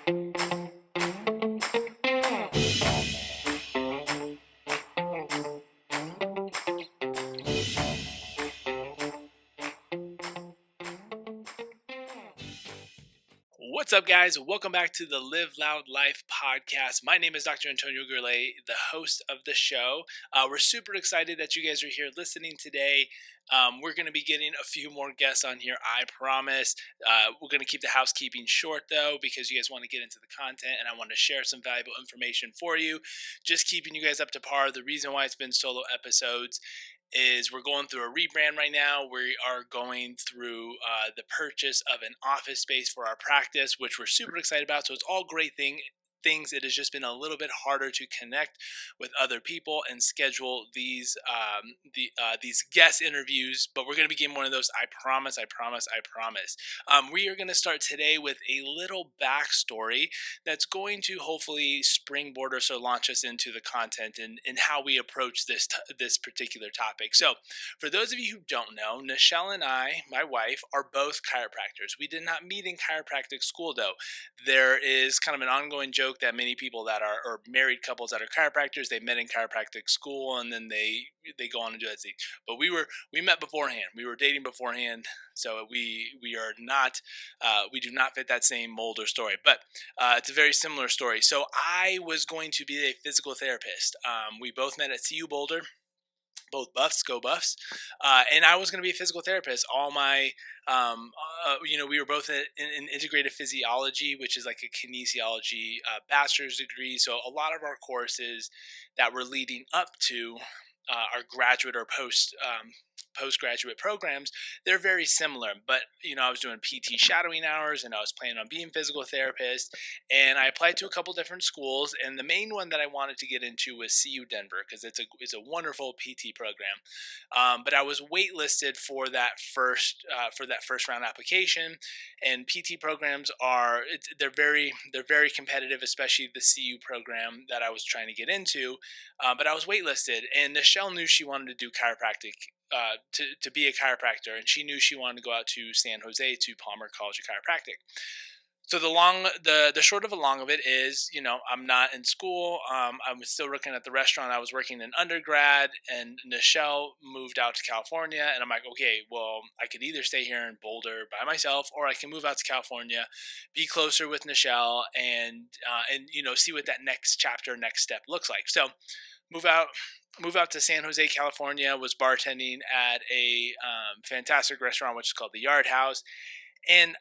What's up, guys? Welcome back to the Live Loud Life podcast. My name is Dr. Antonio Gurley, the host of the show. We're super excited that you guys are here listening today. We're going to be getting a few more guests on here, I promise. We're going to keep the housekeeping short, though, because you guys want to get into the content and I want to share some valuable information for you. Just keeping you guys up to par. The reason why it's been solo episodes is we're going through a rebrand right now. We are going through the purchase of an office space for our practice, which we're super excited about. So it's all great things. It has just been a little bit harder to connect with other people and schedule these guest interviews. But we're going to be getting one of those. I promise. I promise. I promise. We are going to start today with a little backstory that's going to hopefully springboard us or launch us into the content and how we approach this particular topic. So, for those of you who don't know, Nichelle and I, my wife, are both chiropractors. We did not meet in chiropractic school, though. There is kind of an ongoing joke that many people that are, or married couples that are chiropractors, they met in chiropractic school and then they go on and do that thing. But we met beforehand. We were dating beforehand, so we are not we do not fit that same mold or story. But it's a very similar story. So I was going to be a physical therapist. We both met at CU Boulder. Both Buffs, go Buffs, and I was going to be a physical therapist. We were both in integrative physiology, which is like a kinesiology bachelor's degree. So a lot of our courses that were leading up to our graduate or postgraduate programs, they're very similar. But I was doing PT shadowing hours, and I was planning on being physical therapist. And I applied to a couple different schools, and the main one that I wanted to get into was CU Denver because it's a wonderful PT program. But I was waitlisted for that first round application, and PT programs they're very competitive, especially the CU program that I was trying to get into. But I was waitlisted, and Nichelle knew she wanted to do chiropractic. To be a chiropractor, and she knew she wanted to go out to San Jose to Palmer College of Chiropractic. So the short of a long of it is, I'm not in school. I was still working at the restaurant I was working in undergrad, and Nichelle moved out to California, and I'm like, okay, well, I could either stay here in Boulder by myself, or I can move out to California, be closer with Nichelle, and see what that next chapter, next step looks like. So, move out to San Jose, California. Was bartending at a fantastic restaurant, which is called the Yard House, and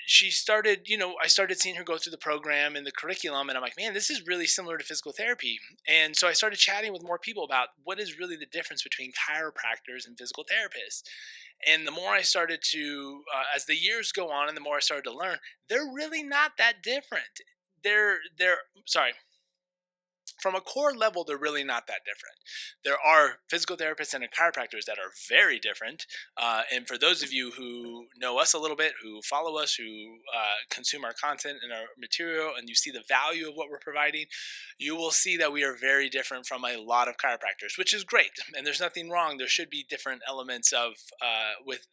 she started, I started seeing her go through the program and the curriculum, and I'm like, man, this is really similar to physical therapy. And so I started chatting with more people about what is really the difference between chiropractors and physical therapists. And the more I started to, as the years go on, and the more I started to learn, they're really not that different. Sorry, from a core level, they're really not that different. There are physical therapists and chiropractors that are very different. And for those of you who know us a little bit, who follow us, who consume our content and our material, and you see the value of what we're providing, you will see that we are very different from a lot of chiropractors, which is great. And there's nothing wrong. There should be different elements of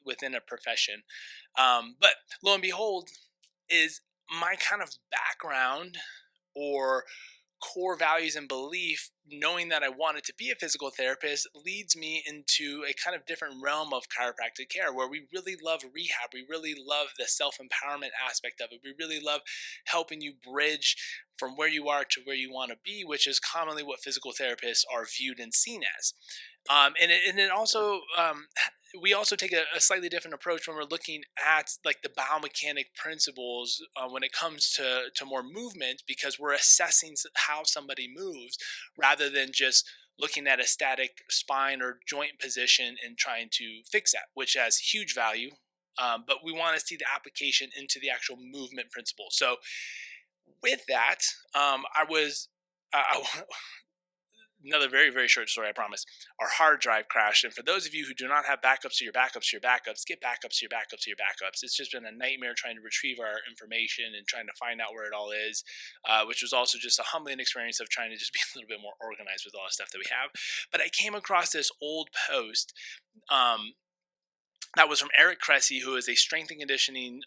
within a profession. But lo and behold, is my kind of background or core values and belief, knowing that I wanted to be a physical therapist, leads me into a kind of different realm of chiropractic care where we really love rehab. We really love the self-empowerment aspect of it. We really love helping you bridge from where you are to where you want to be, which is commonly what physical therapists are viewed and seen as. We also take a slightly different approach when we're looking at like the biomechanic principles when it comes to more movement, because we're assessing how somebody moves rather than just looking at a static spine or joint position and trying to fix that, which has huge value. But we want to see the application into the actual movement principle. So with that, I another very, very short story, I promise. Our hard drive crashed. And for those of you who do not have backups to your backups to your backups, get backups to your backups to your backups. It's just been a nightmare trying to retrieve our information and trying to find out where it all is, which was also just a humbling experience of trying to just be a little bit more organized with all the stuff that we have. But I came across this old post That was from Eric Cressy, who is a strength and conditioning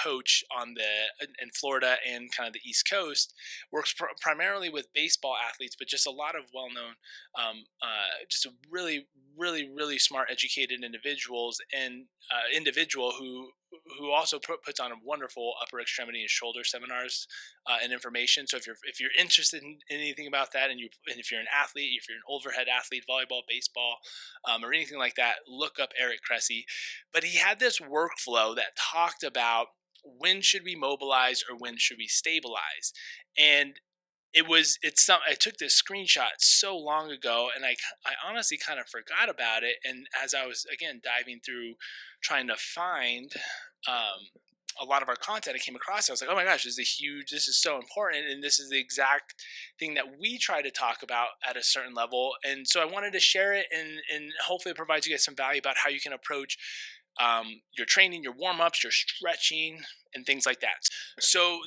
coach in Florida and kind of the East Coast. Works primarily with baseball athletes, but just a lot of well-known, just a really smart, educated individual who also puts on a wonderful upper extremity and shoulder seminars and information. So if you're interested in anything about that, and if you're an athlete, if you're an overhead athlete, volleyball, baseball, or anything like that, look up Eric Cressy. But he had this workflow that talked about when should we mobilize or when should we stabilize, and I took this screenshot so long ago, and I honestly kind of forgot about it. And as I was again diving through trying to find a lot of our content, I came across it. I was like, oh my gosh, this is so important, and this is the exact thing that we try to talk about at a certain level. And so I wanted to share it, and hopefully it provides you guys some value about how you can approach your training, your warm ups, your stretching, and things like that. So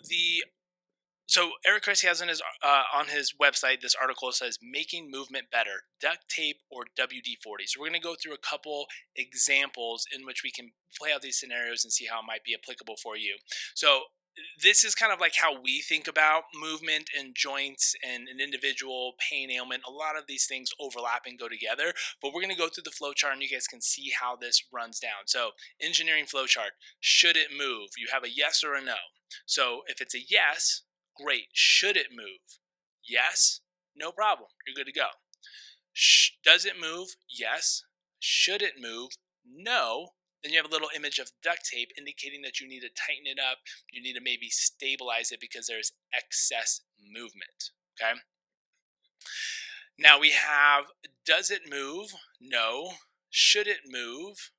Eric Cressy has on his website this article says making movement better, duct tape or WD-40. So we're going to go through a couple examples in which we can play out these scenarios and see how it might be applicable for you. So this is kind of like how we think about movement and joints and an individual pain ailment. A lot of these things overlap and go together, but we're going to go through the flow chart and you guys can see how this runs down. So engineering flow chart, should it move? You have a yes or a no. So if it's a yes, great. Should it move? Yes. No problem. You're good to go. Does it move? Yes. Should it move? No. Then you have a little image of duct tape indicating that you need to tighten it up. You need to maybe stabilize it because there's excess movement. Okay. Now we have, does it move? No. Should it move?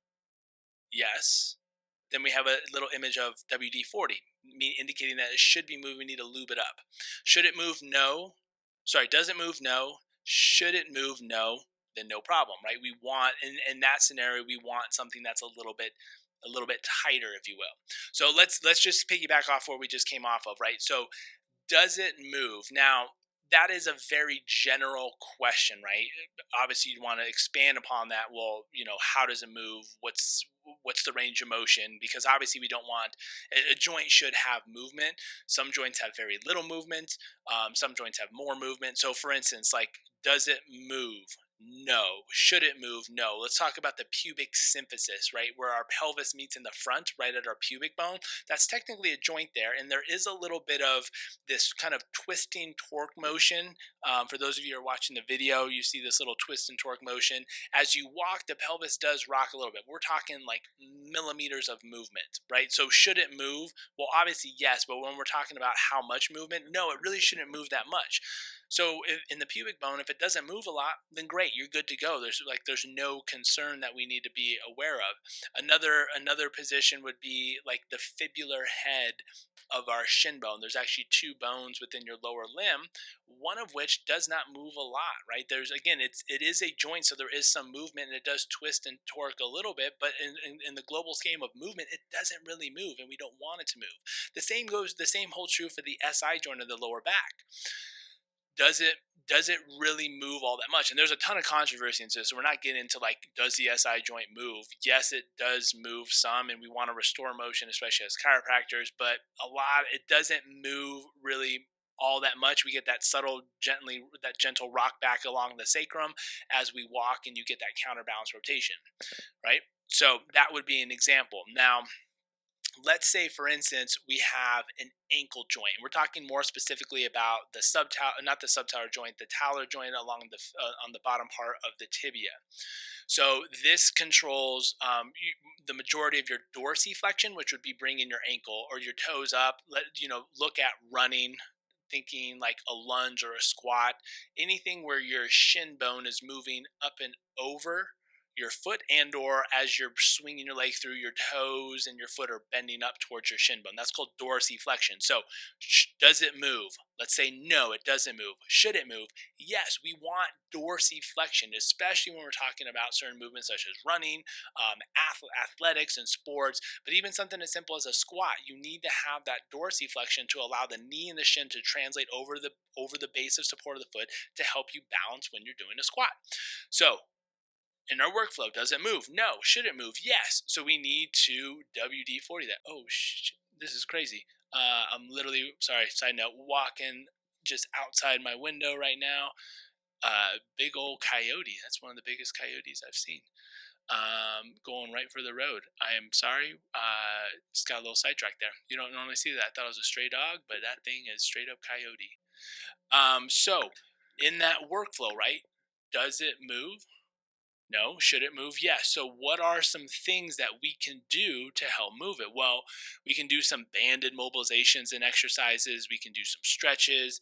Yes. Then we have a little image of WD-40, indicating that it should be moving. We need to lube it up. Should it move? No. Sorry, does it move? No. Should it move? No. Then no problem, right? We want, in that scenario, we want something that's a little bit tighter, if you will. So let's just piggyback off where we just came off of, right? So does it move? Now, that is a very general question, right? Obviously, you want to expand upon that. Well, how does it move? What's the range of motion? Because obviously, we don't want a joint should have movement. Some joints have very little movement. Some joints have more movement. So, for instance, like, does it move? No. Should it move? No. Let's talk about the pubic symphysis, right? Where our pelvis meets in the front, right at our pubic bone. That's technically a joint there. And there is a little bit of this kind of twisting torque motion. For those of you who are watching the video, you see this little twist and torque motion. As you walk, the pelvis does rock a little bit. We're talking like millimeters of movement, right? So should it move? Well, obviously, yes. But when we're talking about how much movement, no, it really shouldn't move that much. So in the pubic bone, if it doesn't move a lot, then great, you're good to go. There's no concern that we need to be aware of. Another position would be like the fibular head of our shin bone. There's actually two bones within your lower limb, one of which does not move a lot, right? It is a joint, so there is some movement and it does twist and torque a little bit, but in the global scheme of movement, it doesn't really move and we don't want it to move. The same holds true for the SI joint of the lower back. Does it really move all that much? And there's a ton of controversy into this. So we're not getting into like, does the SI joint move? Yes, it does move some, and we want to restore motion, especially as chiropractors. But it doesn't move really all that much. We get that gentle rock back along the sacrum as we walk, and you get that counterbalance rotation, right? So that would be an example. Now, let's say, for instance, we have an ankle joint. We're talking more specifically about not the subtalar joint, the talar joint along on the bottom part of the tibia. So this controls the majority of your dorsiflexion, which would be bringing your ankle or your toes up. Look at running, thinking like a lunge or a squat, anything where your shin bone is moving up and over your foot, and or as you're swinging your leg through, your toes and your foot are bending up towards your shin bone. That's called dorsiflexion. So does it move? Let's say no, it doesn't move. Should it move? Yes, we want dorsiflexion, especially when we're talking about certain movements such as running, athletics and sports, but even something as simple as a squat. You need to have that dorsiflexion to allow the knee and the shin to translate over the base of support of the foot to help you balance when you're doing a squat. So In our workflow, does it move? No. Should it move? Yes. So we need to WD-40 that. Oh, this is crazy. I'm literally, sorry, side note, walking just outside my window right now. Big old coyote. That's one of the biggest coyotes I've seen. Going right for the road. I am sorry. Just got a little sidetracked there. You don't normally see that. I thought it was a stray dog, but that thing is straight up coyote. So in that workflow, right? Does it move? No. Should it move? Yes. So, what are some things that we can do to help move it? Well, we can do some banded mobilizations and exercises. We can do some stretches.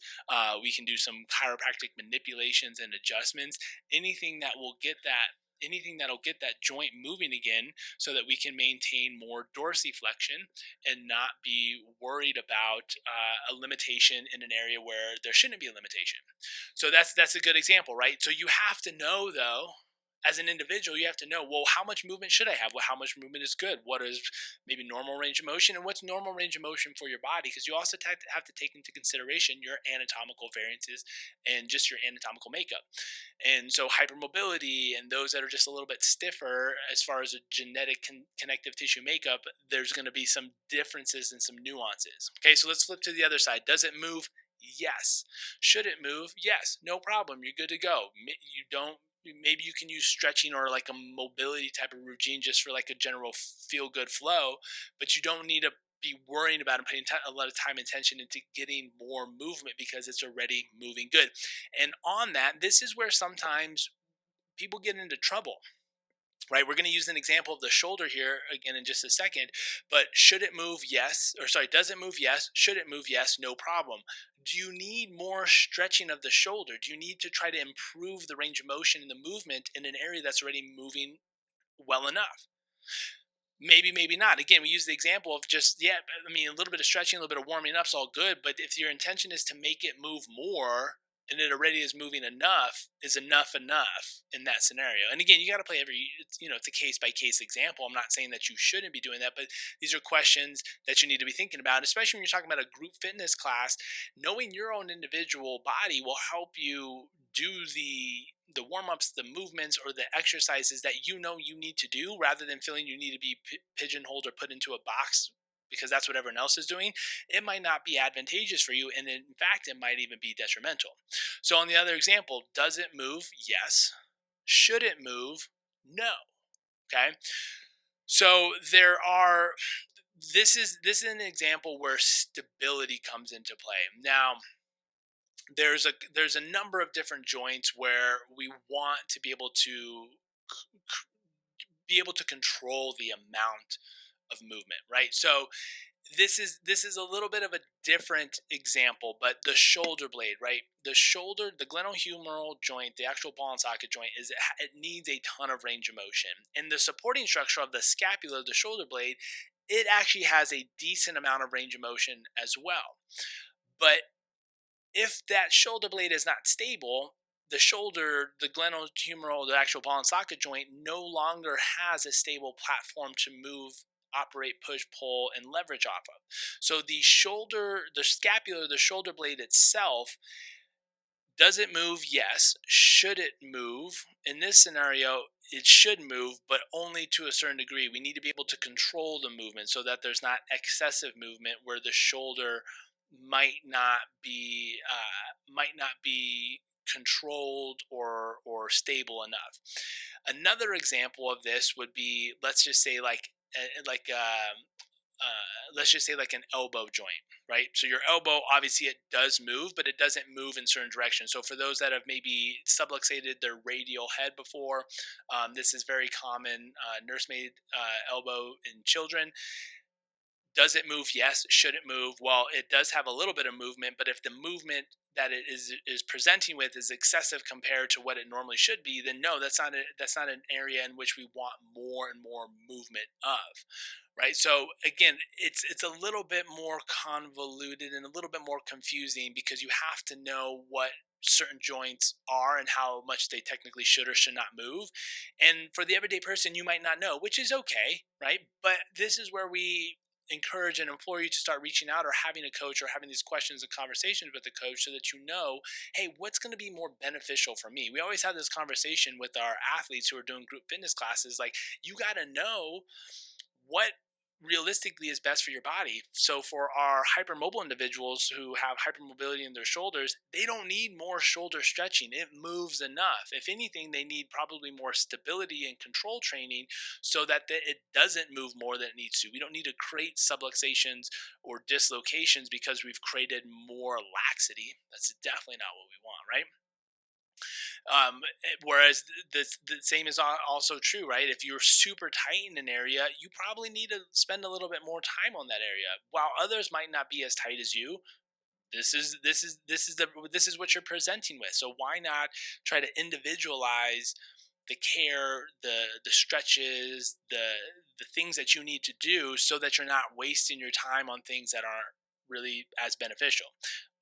We can do some chiropractic manipulations and adjustments. Anything that will get that. Anything that'll get that joint moving again so that we can maintain more dorsiflexion and not be worried about a limitation in an area where there shouldn't be a limitation. So that's a good example, right? So you have to know though, as an individual, you have to know, well, how much movement should I have? Well, how much movement is good? What is maybe normal range of motion? And what's normal range of motion for your body? Because you also have to take into consideration your anatomical variances and just your anatomical makeup. And so, hypermobility and those that are just a little bit stiffer as far as a genetic connective tissue makeup, there's going to be some differences and some nuances. Okay, so let's flip to the other side. Does it move? Yes. Should it move? Yes. No problem. You're good to go. You don't maybe you can use stretching or like a mobility type of routine just for like a general feel good flow, but you don't need to be worrying about and putting a lot of time and attention into getting more movement because it's already moving good. And on that, this is where sometimes people get into trouble, right? We're going to use an example of the shoulder here again in just a second, but should it move? Yes. Or sorry, does it move? Yes. Should it move? Yes. No problem. Do you need more stretching of the shoulder? Do you need to try to improve the range of motion and the movement in an area that's already moving well enough? Maybe, maybe not. Again, we use the example of just, yeah, I mean, a little bit of stretching, a little bit of warming up's all good. But if your intention is to make it move more and it already is moving enough, is enough in that scenario? And again, you got to play it's a case by case example. I'm not saying that you shouldn't be doing that, but these are questions that you need to be thinking about, especially when you're talking about a group fitness class. Knowing your own individual body will help you do the warm-ups, the movements, or the exercises that you know you need to do rather than feeling you need to be pigeonholed or put into a box because that's what everyone else is doing. It might not be advantageous for you, and in fact it might even be detrimental. So on the other example, does it move? Yes. Should it move? No. Okay. So this is an example where stability comes into play. Now, there's a number of different joints where we want to be able to control the amount of movement, right? So this is a little bit of a different example, but the shoulder blade, right? The glenohumeral joint, the actual ball and socket joint, it needs a ton of range of motion, and the supporting structure of the scapula, the shoulder blade, it actually has a decent amount of range of motion as well. But if that shoulder blade is not stable, the glenohumeral, the actual ball and socket joint, no longer has a stable platform to move, operate, push, pull, and leverage off of. So the scapula, the shoulder blade itself, does it move? Yes. Should it move? In this scenario, it should move, but only to a certain degree. We need to be able to control the movement so that there's not excessive movement where the shoulder might not be controlled or stable enough. Another example of this would be, let's just say let's just say like an elbow joint, right? So your elbow, obviously, it does move, but it doesn't move in certain directions. So for those that have maybe subluxated their radial head before, this is very common. Nursemaid elbow in children. Does it move? Yes. Should it move? Well, it does have a little bit of movement, but if the movement that it is presenting with is excessive compared to what it normally should be, then no, that's not an area in which we want more and more movement of, right? So again, it's a little bit more convoluted and a little bit more confusing because you have to know what certain joints are and how much they technically should or should not move. And for the everyday person, you might not know, which is okay, right? But this is where we encourage and implore you to start reaching out or having a coach or having these questions and conversations with the coach so that you know, hey, what's going to be more beneficial for me? We always have this conversation with our athletes who are doing group fitness classes. Like, you got to know what realistically is best for your body. So for our hypermobile individuals who have hypermobility in their shoulders, they don't need more shoulder stretching. It moves enough. If anything, they need probably more stability and control training so that it doesn't move more than it needs to. We don't need to create subluxations or dislocations because we've created more laxity. That's definitely not what we want, right? Whereas the same is also true, right? If you're super tight in an area, you probably need to spend a little bit more time on that area. While others might not be as tight as you, this is what you're presenting with. So why not try to individualize the care, the stretches, the things that you need to do so that you're not wasting your time on things that aren't really as beneficial.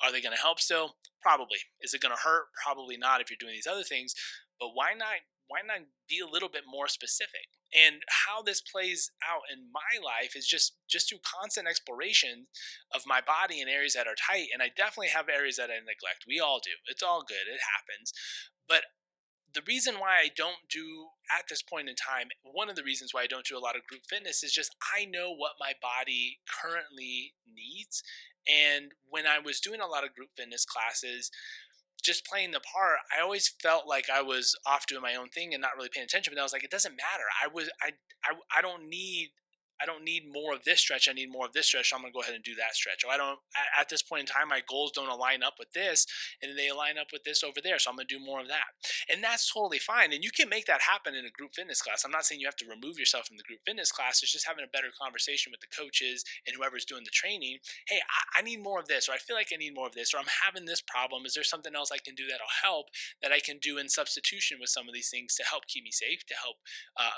Are they going to help still? Probably. Is it going to hurt? Probably not if you're doing these other things. But why not be a little bit more specific? And how this plays out in my life is just through constant exploration of my body in areas that are tight. And I definitely have areas that I neglect. We all do. It's all good. It happens. But the reason why I don't do at this point in time, one of the reasons why I don't do a lot of group fitness is just I know what my body currently needs. And when I was doing a lot of group fitness classes, just playing the part, I always felt like I was off doing my own thing and not really paying attention. But I was like, it doesn't matter. I don't need more of this stretch. I need more of this stretch. So I'm gonna go ahead and do that stretch. Or I don't at this point in time, my goals don't align up with this, and they align up with this over there. So I'm gonna do more of that, and that's totally fine. And you can make that happen in a group fitness class. I'm not saying you have to remove yourself from the group fitness class. It's just having a better conversation with the coaches and whoever's doing the training. Hey, I need more of this, or I feel like I need more of this, or I'm having this problem. Is there something else I can do that'll help that I can do in substitution with some of these things to help keep me safe, to help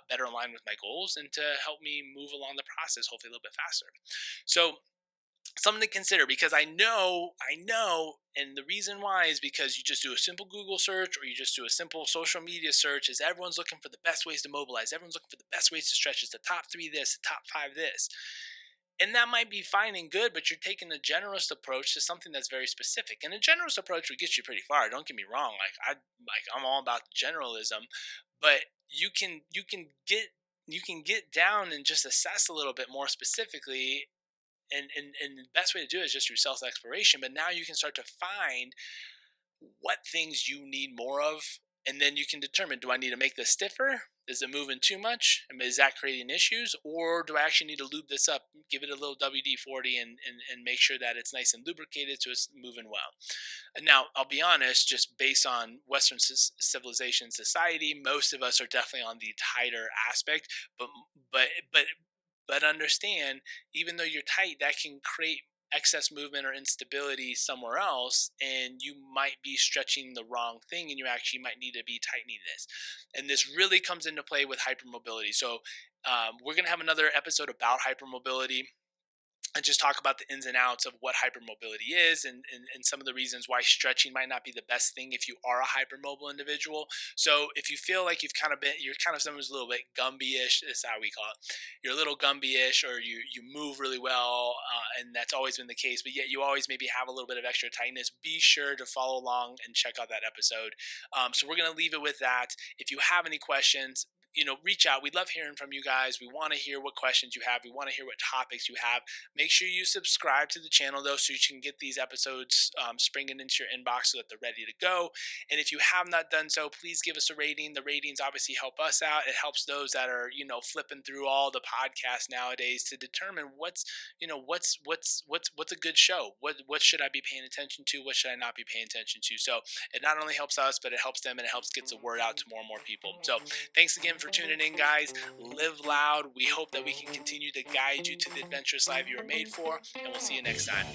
better align with my goals, and to help me move along the process hopefully a little bit faster. So something to consider, because I know, and the reason why is because you just do a simple Google search or you just do a simple social media search, is everyone's looking for the best ways to mobilize, everyone's looking for the best ways to stretch, it's the top three this, the top five this. And that might be fine and good, but you're taking a generalist approach to something that's very specific. And a generalist approach would get you pretty far. Don't get me wrong. I'm all about generalism, but you can get down and just assess a little bit more specifically. And the best way to do it is just through self exploration. But now you can start to find what things you need more of, and then you can determine, do I need to make this stiffer? Is it moving too much? I mean, is that creating issues? Or do I actually need to lube this up, give it a little WD-40, and make sure that it's nice and lubricated so it's moving well? And now, I'll be honest, just based on Western civilization society, most of us are definitely on the tighter aspect. But but but but understand, even though you're tight, that can create excess movement or instability somewhere else, and you might be stretching the wrong thing, and you actually might need to be tightening this. And this really comes into play with hypermobility. So we're going to have another episode about hypermobility and just talk about the ins and outs of what hypermobility is, and some of the reasons why stretching might not be the best thing if you are a hypermobile individual. So if you feel like you're kind of someone's a little bit Gumby-ish, is how we call it. You're a little Gumby-ish, or you move really well, and that's always been the case, but yet you always maybe have a little bit of extra tightness. Be sure to follow along and check out that episode. So we're going to leave it with that. If you have any questions, reach out. We love hearing from you guys. We want to hear what questions you have. We want to hear what topics you have. Make sure you subscribe to the channel, though, so you can get these episodes springing into your inbox so that they're ready to go. And if you have not done so, please give us a rating. The ratings obviously help us out. It helps those that are, flipping through all the podcasts nowadays to determine what's a good show. What should I be paying attention to? What should I not be paying attention to? So it not only helps us, but it helps them, and it helps get the word out to more and more people. So thanks again for tuning in, guys. Live loud. We hope that we can continue to guide you to the adventurous life you were made for, and we'll see you next time.